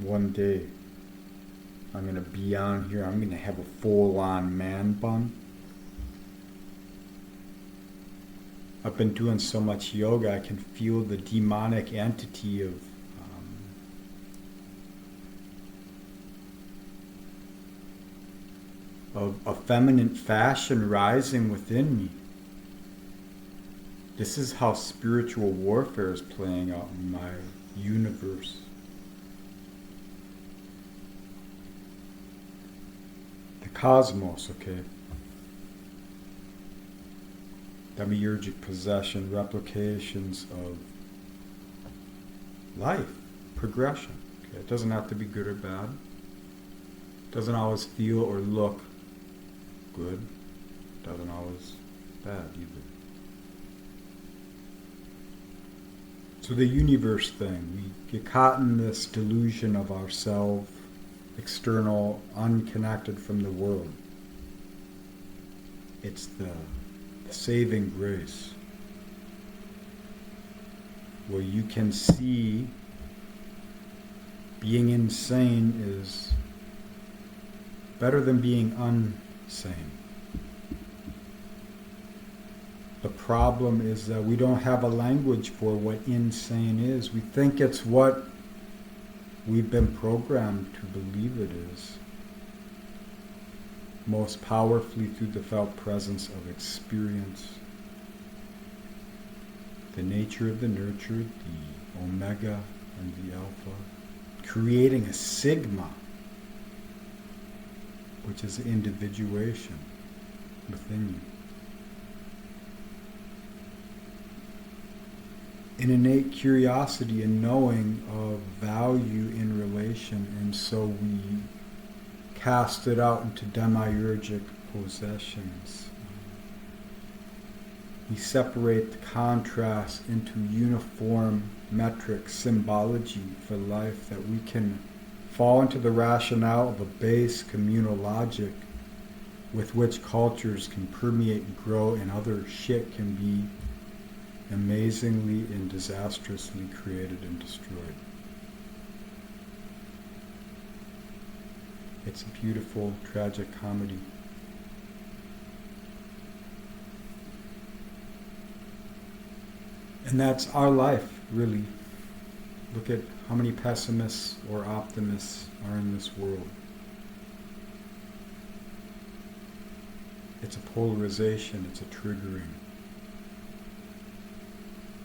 one day I'm going to be on here, I'm going to have a full-on man bun. I've been doing so much yoga, I can feel the demonic entity of effeminate fashion rising within me. This is how spiritual warfare is playing out in my universe. The cosmos, okay? Demiurgic possession, replications of life, progression. Okay? It doesn't have to be good or bad. It doesn't always feel or look good. It doesn't always bad either. So the universe thing, we get caught in this delusion of ourself, external, unconnected from the world. It's the saving grace, where you can see being insane is better than being unsane. The problem is that we don't have a language for what insane is. We think it's what we've been programmed to believe it is. Most powerfully through the felt presence of experience. The nature of the nurtured, the omega and the alpha, creating a sigma, which is individuation within you. An innate curiosity and knowing of value in relation, and so we cast it out into demiurgic possessions. We separate the contrast into uniform metric symbology for life, that we can fall into the rationale of a base communal logic with which cultures can permeate and grow, and other shit can be amazingly and disastrously created and destroyed. It's a beautiful, tragic comedy. And that's our life, really. Look at how many pessimists or optimists are in this world. It's a polarization, it's a triggering.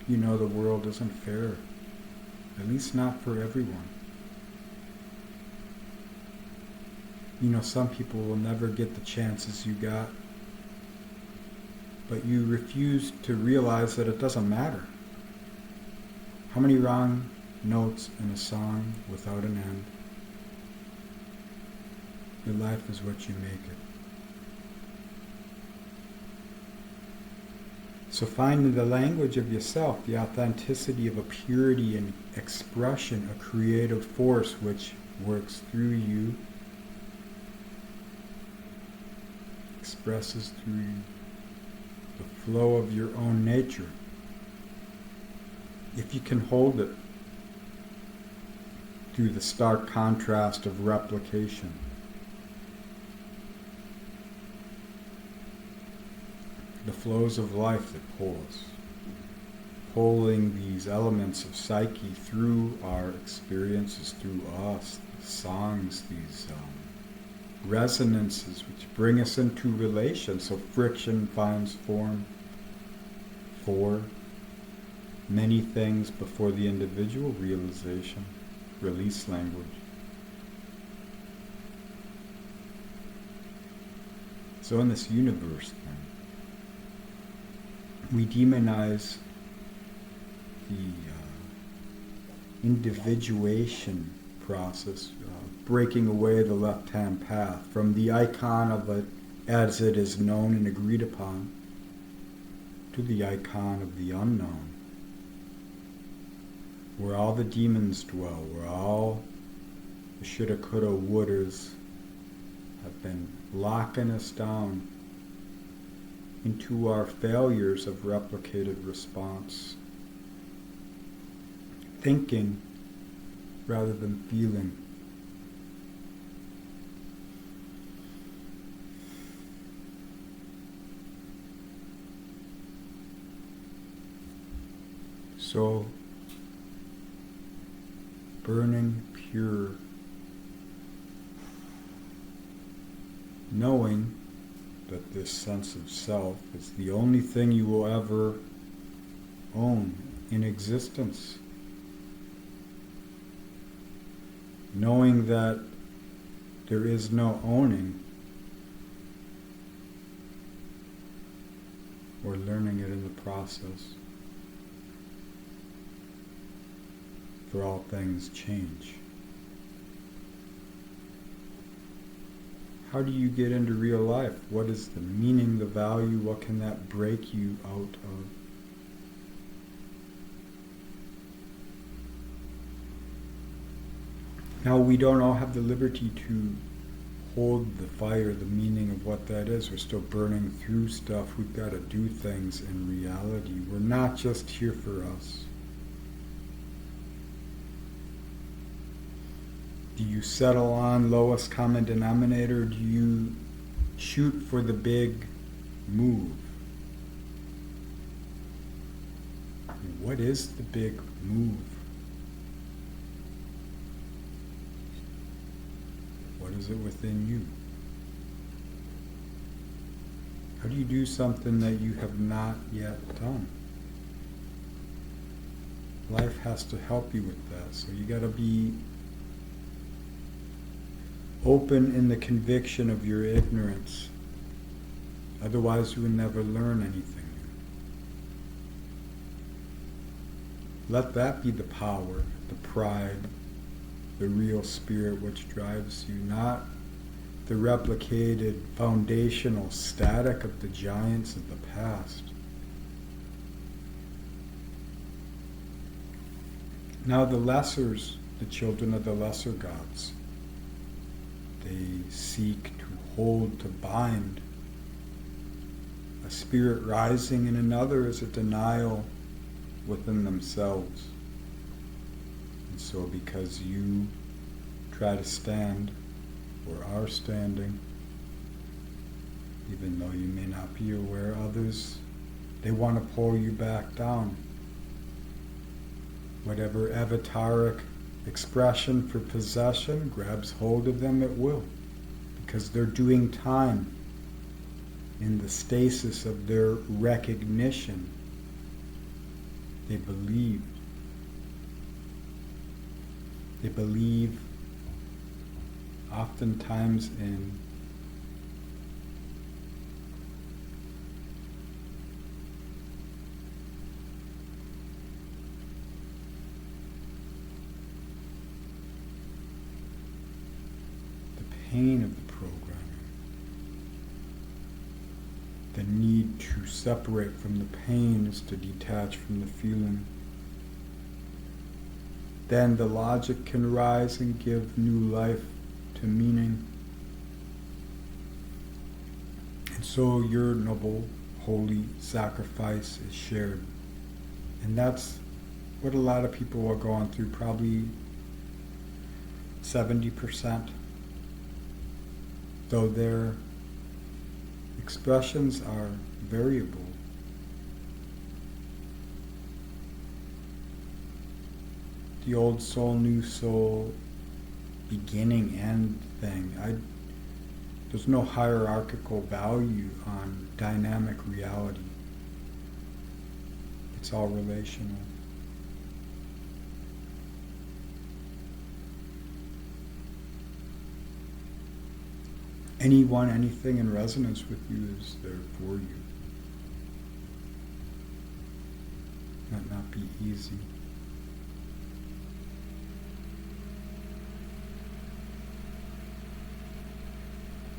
You know the world isn't fair, at least not for everyone. You know, some people will never get the chances you got, but you refuse to realize that it doesn't matter. How many wrong notes in a song without an end? Your life is what you make it. So find the language of yourself, the authenticity of a purity and expression, a creative force which works through you, expresses through you, the flow of your own nature. If you can hold it through the stark contrast of replication. The flows of life that pull us, pulling these elements of psyche through our experiences, through us, the songs, these resonances which bring us into relation. So friction finds form for many things before the individual realization, release language. So in this universe then, we demonize the individuation process, breaking away the left-hand path from the icon of it as it is known and agreed upon to the icon of the unknown, where all the demons dwell, where all the shoulda, coulda, wouldas have been locking us down into our failures of replicated response. Thinking rather than feeling. So, burning pure, knowing that this sense of self is the only thing you will ever own in existence. Knowing that there is no owning, or learning it in the process. For all things change. How do you get into real life? What is the meaning, the value? What can that break you out of? Now, we don't all have the liberty to hold the fire, the meaning of what that is. We're still burning through stuff. We've got to do things in reality. We're not just here for us. Do you settle on lowest common denominator? Or do you shoot for the big move? What is the big move? What is it within you? How do you do something that you have not yet done? Life has to help you with that, so you got to be open in the conviction of your ignorance. Otherwise, you will never learn anything. Let that be the power, the pride, the real spirit which drives you, not the replicated foundational static of the giants of the past. Now the lessers, the children of the lesser gods, they seek to hold, to bind. A spirit rising in another is a denial within themselves. And so because you try to stand or are standing, even though you may not be aware, others, they want to pull you back down. Whatever avataric expression for possession grabs hold of them, it will, because they're doing time in the stasis of their recognition. They believe oftentimes in pain of the programming, the need to separate from the pain is to detach from the feeling. Then the logic can rise and give new life to meaning. And so your noble, holy sacrifice is shared. And that's what a lot of people are going through, probably 70%. Though their expressions are variable. The old soul, new soul, beginning, end thing. There's no hierarchical value on dynamic reality. It's all relational. Anyone, anything in resonance with you is there for you. Might not be easy.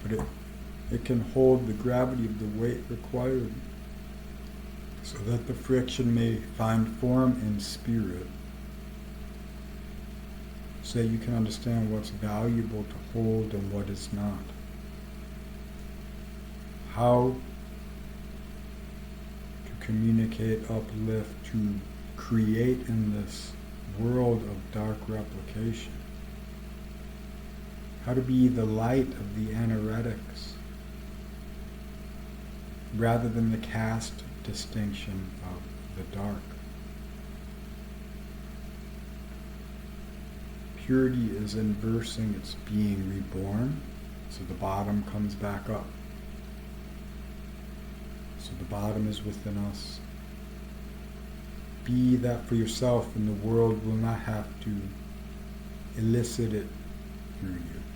But it can hold the gravity of the weight required so that the friction may find form in spirit, so that you can understand what's valuable to hold and what is not. How to communicate, uplift, to create in this world of dark replication. How to be the light of the anoretics rather than the caste distinction of the dark. purity is inversing, it's being reborn. So the bottom comes back up. So the bottom is within us. Be that for yourself, and the world will not have to elicit it through you.